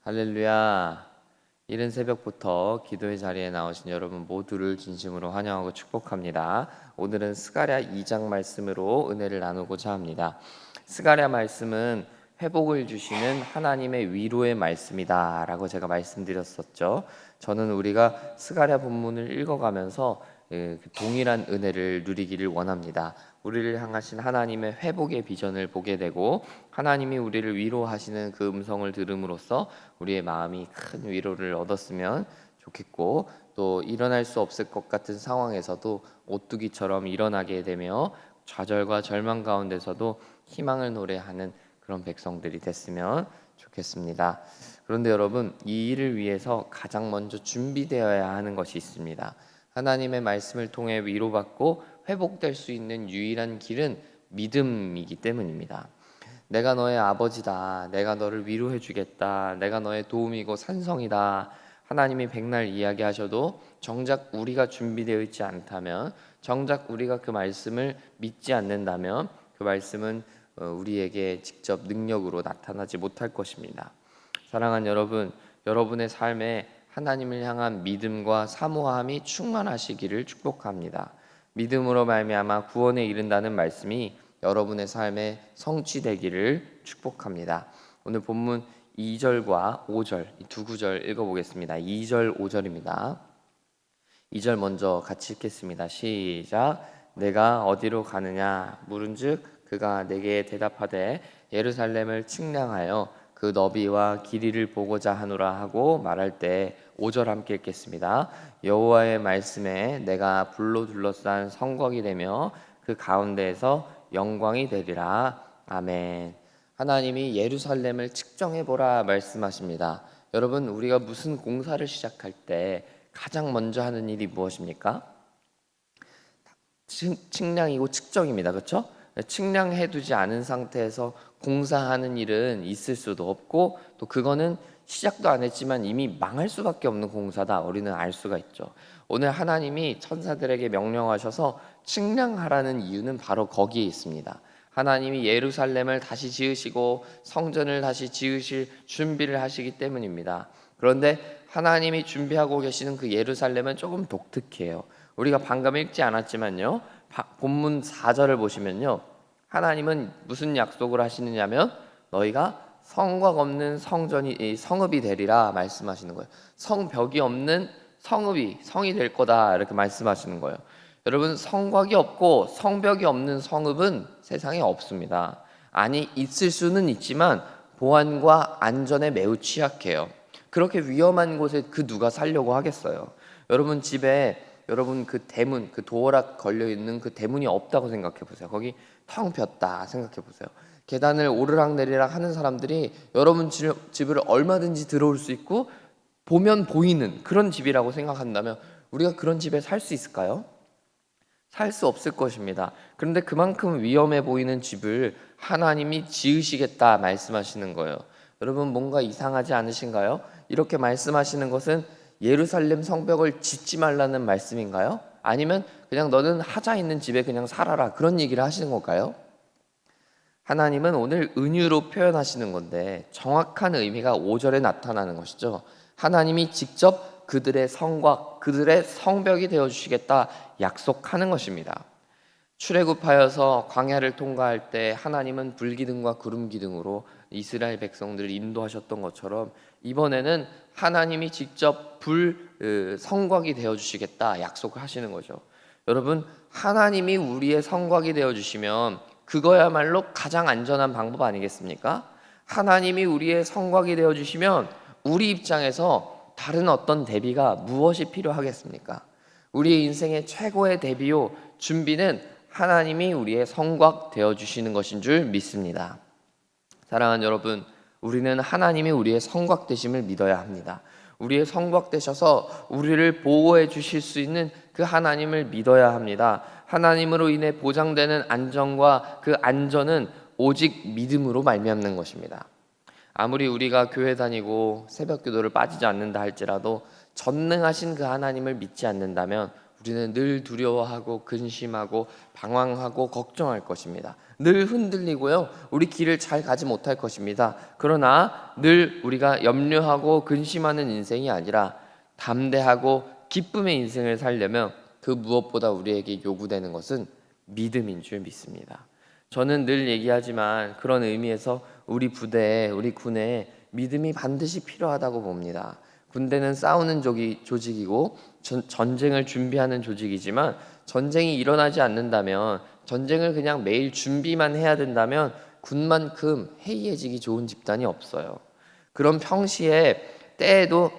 할렐루야. 이른 새벽부터 기도의 자리에 나오신 여러분 모두를 진심으로 환영하고 축복합니다. 오늘은 스가랴 2장 말씀으로 은혜를 나누고자 합니다. 스가랴 말씀은 회복을 주시는 하나님의 위로의 말씀이다 라고 제가 말씀드렸었죠. 저는 우리가 스가랴 본문을 읽어가면서 동일한 은혜를 누리기를 원합니다. 우리를 향하신 하나님의 회복의 비전을 보게 되고 하나님이 우리를 위로하시는 그 음성을 들음으로써 우리의 마음이 큰 위로를 얻었으면 좋겠고, 또 일어날 수 없을 것 같은 상황에서도 오뚜기처럼 일어나게 되며 좌절과 절망 가운데서도 희망을 노래하는 그런 백성들이 됐으면 좋겠습니다. 그런데 여러분, 이 일을 위해서 가장 먼저 준비되어야 하는 것이 있습니다. 하나님의 말씀을 통해 위로받고 회복될 수 있는 유일한 길은 믿음이기 때문입니다. 내가 너의 아버지다. 내가 너를 위로해 주겠다. 내가 너의 도움이고 산성이다. 하나님이 백날 이야기하셔도 정작 우리가 준비되어 있지 않다면, 정작 우리가 그 말씀을 믿지 않는다면 그 말씀은 우리에게 직접 능력으로 나타나지 못할 것입니다. 사랑하는 여러분, 여러분의 삶에 하나님을 향한 믿음과 사모함이 충만하시기를 축복합니다. 믿음으로 말미암아 구원에 이른다는 말씀이 여러분의 삶에 성취되기를 축복합니다. 오늘 본문 2절과 5절 이 두 구절 읽어보겠습니다. 2절 5절입니다. 2절 먼저 같이 읽겠습니다. 시작. 내가 어디로 가느냐 물은즉 그가 내게 대답하되 예루살렘을 측량하여 그 너비와 길이를 보고자 하노라 하고 말할 때 5절 함께 읽겠습니다. 여호와의 말씀에 내가 불로 둘러싼 성곽이 되며 그 가운데에서 영광이 되리라. 아멘. 하나님이 예루살렘을 측정해 보라 말씀하십니다. 여러분, 우리가 무슨 공사를 시작할 때 가장 먼저 하는 일이 무엇입니까? 측량이고 측정입니다. 그렇죠? 측량해두지 않은 상태에서 공사하는 일은 있을 수도 없고, 또 그거는 시작도 안 했지만 이미 망할 수밖에 없는 공사다, 우리는 알 수가 있죠. 오늘 하나님이 천사들에게 명령하셔서 측량하라는 이유는 바로 거기에 있습니다. 하나님이 예루살렘을 다시 지으시고 성전을 다시 지으실 준비를 하시기 때문입니다. 그런데 하나님이 준비하고 계시는 그 예루살렘은 조금 독특해요. 우리가 방금 읽지 않았지만요, 본문 4절을 보시면요, 하나님은 무슨 약속을 하시느냐면 너희가 성곽 없는 성읍이 되리라 말씀하시는 거예요. 성벽이 없는 성이 될 거다, 이렇게 말씀하시는 거예요. 여러분, 성곽이 없고 성벽이 없는 성읍은 세상에 없습니다. 아니, 있을 수는 있지만 보안과 안전에 매우 취약해요. 그렇게 위험한 곳에 그 누가 살려고 하겠어요? 여러분 집에 여러분 그 대문, 그 도어락 걸려 있는 그 대문이 없다고 생각해 보세요. 거기 텅 비었다 생각해 보세요. 계단을 오르락내리락 하는 사람들이 여러분 집을 얼마든지 들어올 수 있고 보면 보이는 그런 집이라고 생각한다면 우리가 그런 집에 살 수 있을까요? 살 수 없을 것입니다. 그런데 그만큼 위험해 보이는 집을 하나님이 지으시겠다 말씀하시는 거예요. 여러분, 뭔가 이상하지 않으신가요? 이렇게 말씀하시는 것은 예루살렘 성벽을 짓지 말라는 말씀인가요? 아니면 그냥 너는 하자 있는 집에 그냥 살아라, 그런 얘기를 하시는 걸까요? 하나님은 오늘 은유로 표현하시는 건데 정확한 의미가 5절에 나타나는 것이죠. 하나님이 직접 그들의 성곽, 그들의 성벽이 되어주시겠다 약속하는 것입니다. 출애굽하여서 광야를 통과할 때 하나님은 불기둥과 구름기둥으로 이스라엘 백성들을 인도하셨던 것처럼 이번에는 하나님이 직접 성곽이 되어주시겠다 약속을 하시는 거죠. 여러분, 하나님이 우리의 성곽이 되어주시면 그거야말로 가장 안전한 방법 아니겠습니까? 하나님이 우리의 성곽이 되어주시면 우리 입장에서 다른 어떤 대비가 무엇이 필요하겠습니까? 우리의 인생의 최고의 대비요 준비는 하나님이 우리의 성곽 되어주시는 것인 줄 믿습니다. 사랑하는 여러분, 우리는 하나님이 우리의 성곽 되심을 믿어야 합니다. 우리의 성곽 되셔서 우리를 보호해 주실 수 있는 그 하나님을 믿어야 합니다. 하나님으로 인해 보장되는 안정과 그 안전은 오직 믿음으로 말미암는 것입니다. 아무리 우리가 교회 다니고 새벽 기도를 빠지지 않는다 할지라도 전능하신 그 하나님을 믿지 않는다면 우리는 늘 두려워하고 근심하고 방황하고 걱정할 것입니다. 늘 흔들리고요. 우리 길을 잘 가지 못할 것입니다. 그러나 늘 우리가 염려하고 근심하는 인생이 아니라 담대하고 기쁨의 인생을 살려면 그 무엇보다 우리에게 요구되는 것은 믿음인 줄 믿습니다. 저는 늘 얘기하지만 그런 의미에서 우리 부대에, 우리 군에 믿음이 반드시 필요하다고 봅니다. 군대는 싸우는 조직이고 전쟁을 준비하는 조직이지만 전쟁이 일어나지 않는다면, 전쟁을 그냥 매일 준비만 해야 된다면 군만큼 해이해지기 좋은 집단이 없어요. 그런 평시에 때에도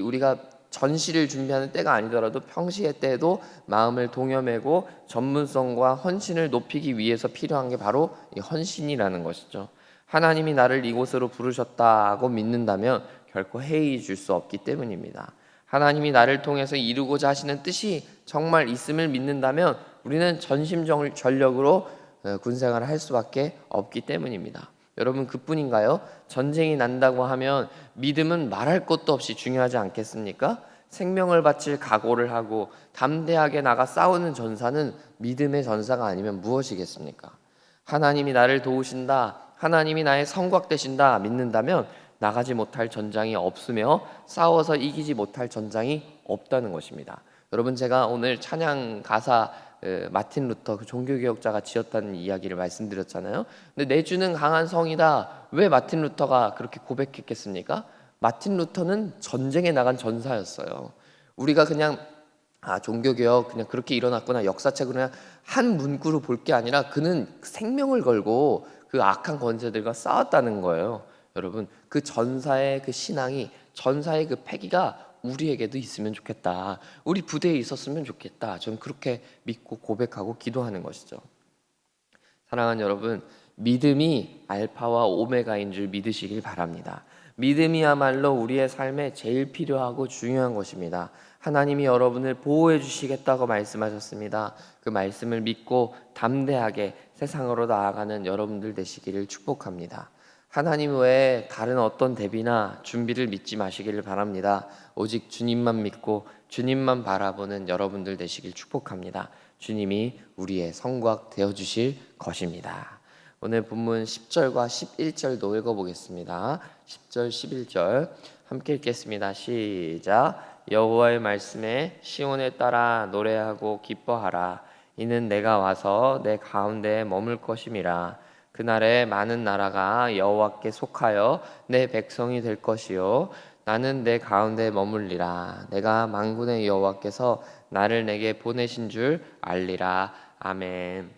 우리가 전시를 준비하는 때가 아니더라도 평시의 때에도 마음을 동여매고 전문성과 헌신을 높이기 위해서 필요한 게 바로 이 헌신이라는 것이죠. 하나님이 나를 이곳으로 부르셨다고 믿는다면 결코 해이 줄 수 없기 때문입니다. 하나님이 나를 통해서 이루고자 하시는 뜻이 정말 있음을 믿는다면 우리는 전심전력으로 군생활을 할 수밖에 없기 때문입니다. 여러분, 그뿐인가요? 전쟁이 난다고 하면 믿음은 말할 것도 없이 중요하지 않겠습니까? 생명을 바칠 각오를 하고 담대하게 나가 싸우는 전사는 믿음의 전사가 아니면 무엇이겠습니까? 하나님이 나를 도우신다, 하나님이 나의 성곽 되신다 믿는다면 나가지 못할 전장이 없으며 싸워서 이기지 못할 전장이 없다는 것입니다. 여러분, 제가 오늘 찬양 가사 마틴 루터 그 종교개혁자가 지었다는 이야기를 말씀드렸잖아요. 근데 내주는 강한 성이다. 왜 마틴 루터가 그렇게 고백했겠습니까? 마틴 루터는 전쟁에 나간 전사였어요. 우리가 그냥 종교개혁 그냥 그렇게 일어났구나, 역사책으로 그냥 한 문구로 볼 게 아니라 그는 생명을 걸고 그 악한 권세들과 싸웠다는 거예요. 여러분, 그 전사의 그 신앙이, 전사의 그 패기가 우리에게도 있으면 좋겠다. 우리 부대에 있었으면 좋겠다. 저는 그렇게 믿고 고백하고 기도하는 것이죠. 사랑하는 여러분, 믿음이 알파와 오메가인 줄 믿으시길 바랍니다. 믿음이야말로 우리의 삶에 제일 필요하고 중요한 것입니다. 하나님이 여러분을 보호해 주시겠다고 말씀하셨습니다. 그 말씀을 믿고 담대하게 세상으로 나아가는 여러분들 되시기를 축복합니다. 하나님 외에 다른 어떤 대비나 준비를 믿지 마시기를 바랍니다. 오직 주님만 믿고 주님만 바라보는 여러분들 되시길 축복합니다. 주님이 우리의 성곽 되어주실 것입니다. 오늘 본문 10절과 11절도 읽어보겠습니다. 10절, 11절 함께 읽겠습니다. 시작. 여호와의 말씀에 시온에 따라 노래하고 기뻐하라. 이는 내가 와서 내 가운데에 머물 것임이라. 그날에 많은 나라가 여호와께 속하여 내 백성이 될 것이요 나는 내 가운데 머물리라. 내가 만군의 여호와께서 나를 내게 보내신 줄 알리라. 아멘.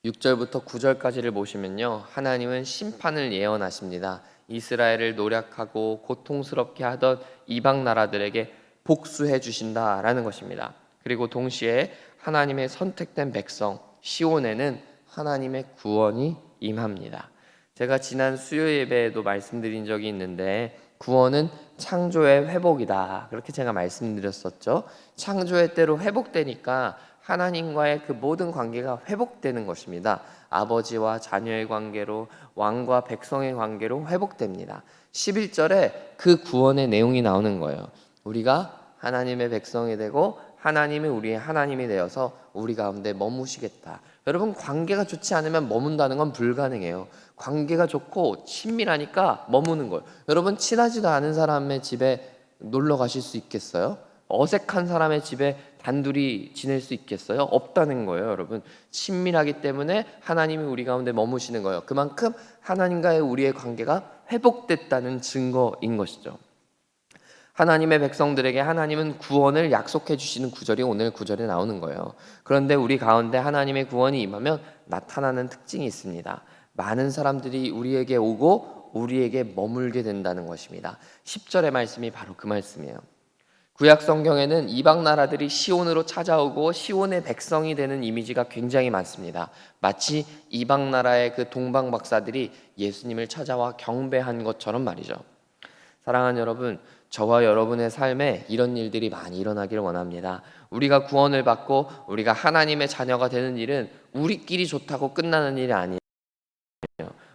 6절부터 9절까지를 보시면요, 하나님은 심판을 예언하십니다. 이스라엘을 노략하고 고통스럽게 하던 이방 나라들에게 복수해 주신다라는 것입니다. 그리고 동시에 하나님의 선택된 백성 시온에는 하나님의 구원이 임합니다. 제가 지난 수요 예배에도 말씀드린 적이 있는데 구원은 창조의 회복이다, 그렇게 제가 말씀드렸었죠. 창조의 때로 회복되니까 하나님과의 그 모든 관계가 회복되는 것입니다. 아버지와 자녀의 관계로, 왕과 백성의 관계로 회복됩니다. 11절에 그 구원의 내용이 나오는 거예요. 우리가 하나님의 백성이 되고 하나님이 우리의 하나님이 되어서 우리 가운데 머무시겠다. 여러분, 관계가 좋지 않으면 머문다는 건 불가능해요. 관계가 좋고 친밀하니까 머무는 거예요. 여러분, 친하지도 않은 사람의 집에 놀러 가실 수 있겠어요? 어색한 사람의 집에 단둘이 지낼 수 있겠어요? 없다는 거예요. 여러분, 친밀하기 때문에 하나님이 우리 가운데 머무시는 거예요. 그만큼 하나님과의 우리의 관계가 회복됐다는 증거인 것이죠. 하나님의 백성들에게 하나님은 구원을 약속해 주시는 구절이 오늘 구절에 나오는 거예요. 그런데 우리 가운데 하나님의 구원이 임하면 나타나는 특징이 있습니다. 많은 사람들이 우리에게 오고 우리에게 머물게 된다는 것입니다. 10절의 말씀이 바로 그 말씀이에요. 구약 성경에는 이방 나라들이 시온으로 찾아오고 시온의 백성이 되는 이미지가 굉장히 많습니다. 마치 이방 나라의 그 동방 박사들이 예수님을 찾아와 경배한 것처럼 말이죠. 사랑하는 여러분, 저와 여러분의 삶에 이런 일들이 많이 일어나기를 원합니다. 우리가 구원을 받고 우리가 하나님의 자녀가 되는 일은 우리끼리 좋다고 끝나는 일이 아니에요.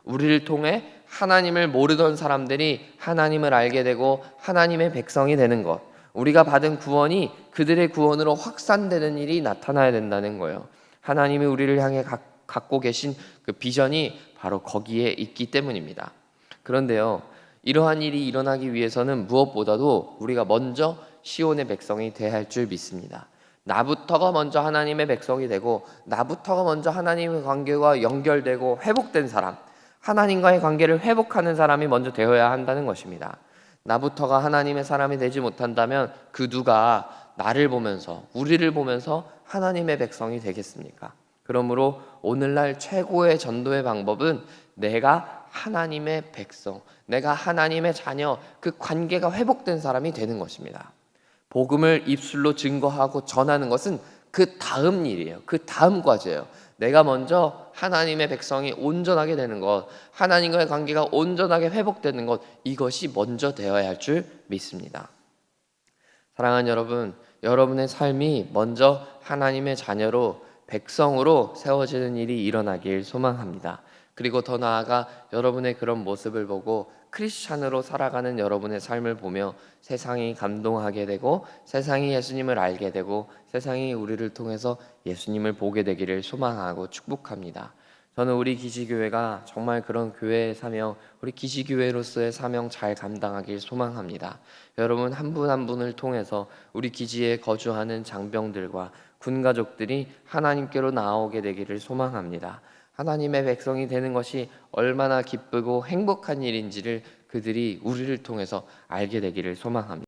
우리를 통해 하나님을 모르던 사람들이 하나님을 알게 되고 하나님의 백성이 되는 것, 우리가 받은 구원이 그들의 구원으로 확산되는 일이 나타나야 된다는 거예요. 하나님이 우리를 향해 갖고 계신 그 비전이 바로 거기에 있기 때문입니다. 그런데요, 이러한 일이 일어나기 위해서는 무엇보다도 우리가 먼저 시온의 백성이 되어야 할 줄 믿습니다. 나부터가 먼저 하나님의 백성이 되고, 나부터가 먼저 하나님의 관계와 연결되고 회복된 사람, 하나님과의 관계를 회복하는 사람이 먼저 되어야 한다는 것입니다. 나부터가 하나님의 사람이 되지 못한다면 그 누가 나를 보면서, 우리를 보면서 하나님의 백성이 되겠습니까? 그러므로 오늘날 최고의 전도의 방법은 내가 하나님의 백성, 내가 하나님의 자녀, 그 관계가 회복된 사람이 되는 것입니다. 복음을 입술로 증거하고 전하는 것은 그 다음 일이에요. 그 다음 과제예요. 내가 먼저 하나님의 백성이 온전하게 되는 것, 하나님과의 관계가 온전하게 회복되는 것, 이것이 먼저 되어야 할 줄 믿습니다. 사랑하는 여러분, 여러분의 삶이 먼저 하나님의 자녀로, 백성으로 세워지는 일이 일어나길 소망합니다. 그리고 더 나아가 여러분의 그런 모습을 보고 크리스찬으로 살아가는 여러분의 삶을 보며 세상이 감동하게 되고, 세상이 예수님을 알게 되고, 세상이 우리를 통해서 예수님을 보게 되기를 소망하고 축복합니다. 저는 우리 기지교회가 정말 그런 교회의 사명, 우리 기지교회로서의 사명 잘 감당하길 소망합니다. 여러분 한 분 한 분을 통해서 우리 기지에 거주하는 장병들과 군가족들이 하나님께로 나아오게 되기를 소망합니다. 하나님의 백성이 되는 것이 얼마나 기쁘고 행복한 일인지를 그들이 우리를 통해서 알게 되기를 소망합니다.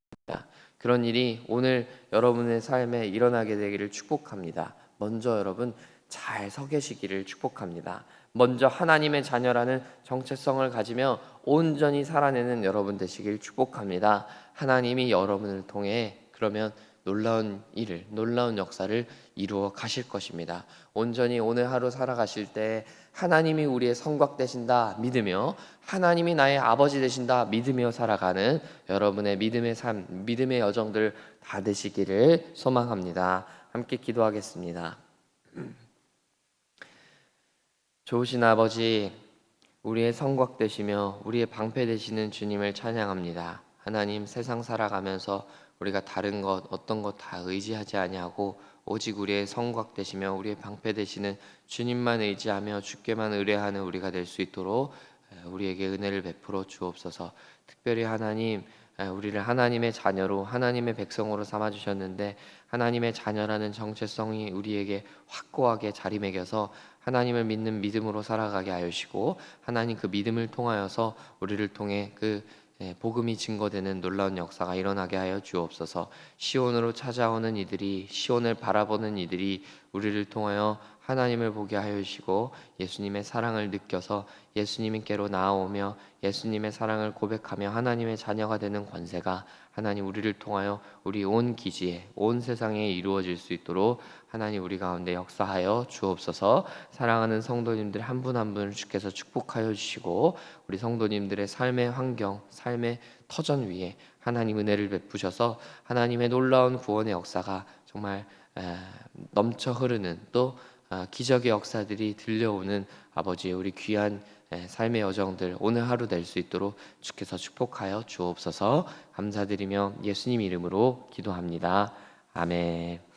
그런 일이 오늘 여러분의 삶에 일어나게 되기를 축복합니다. 먼저 여러분 잘 서 계시기를 축복합니다. 먼저 하나님의 자녀라는 정체성을 가지며 온전히 살아내는 여러분 되시길 축복합니다. 하나님이 여러분을 통해 그러면 놀라운 일을, 놀라운 역사를 이루어 가실 것입니다. 온전히 오늘 하루 살아가실 때 하나님이 우리의 성곽 되신다 믿으며, 하나님이 나의 아버지 되신다 믿으며 살아가는 여러분의 믿음의 삶, 믿음의 여정들 다 되시기를 소망합니다. 함께 기도하겠습니다. 좋으신 아버지, 우리의 성곽 되시며 우리의 방패 되시는 주님을 찬양합니다. 하나님, 세상 살아가면서 우리가 다른 것 어떤 것 다 의지하지 아니하고 오직 우리의 성곽 되시며 우리의 방패 되시는 주님만 의지하며 주께만 의뢰하는 우리가 될 수 있도록 우리에게 은혜를 베풀어 주옵소서. 특별히 하나님, 우리를 하나님의 자녀로, 하나님의 백성으로 삼아 주셨는데 하나님의 자녀라는 정체성이 우리에게 확고하게 자리매겨서 하나님을 믿는 믿음으로 살아가게 하시고, 하나님 그 믿음을 통하여서 우리를 통해 그 복음이 증거되는 놀라운 역사가 일어나게 하여 주옵소서. 시온으로 찾아오는 이들이, 시온을 바라보는 이들이 우리를 통하여 하나님을 보게 하여 주시고 예수님의 사랑을 느껴서 예수님께로 나아오며 예수님의 사랑을 고백하며 하나님의 자녀가 되는 권세가 하나님 우리를 통하여 우리 온 기지에, 온 세상에 이루어질 수 있도록 하나님 우리 가운데 역사하여 주옵소서. 사랑하는 성도님들 한 분 한 분을 주께서 축복하여 주시고 우리 성도님들의 삶의 환경, 삶의 터전 위에 하나님 은혜를 베푸셔서 하나님의 놀라운 구원의 역사가 정말 넘쳐 흐르는, 또 기적의 역사들이 들려오는 아버지의 우리 귀한 삶의 여정들 오늘 하루 될 수 있도록 주께서 축복하여 주옵소서. 감사드리며 예수님 이름으로 기도합니다. 아멘.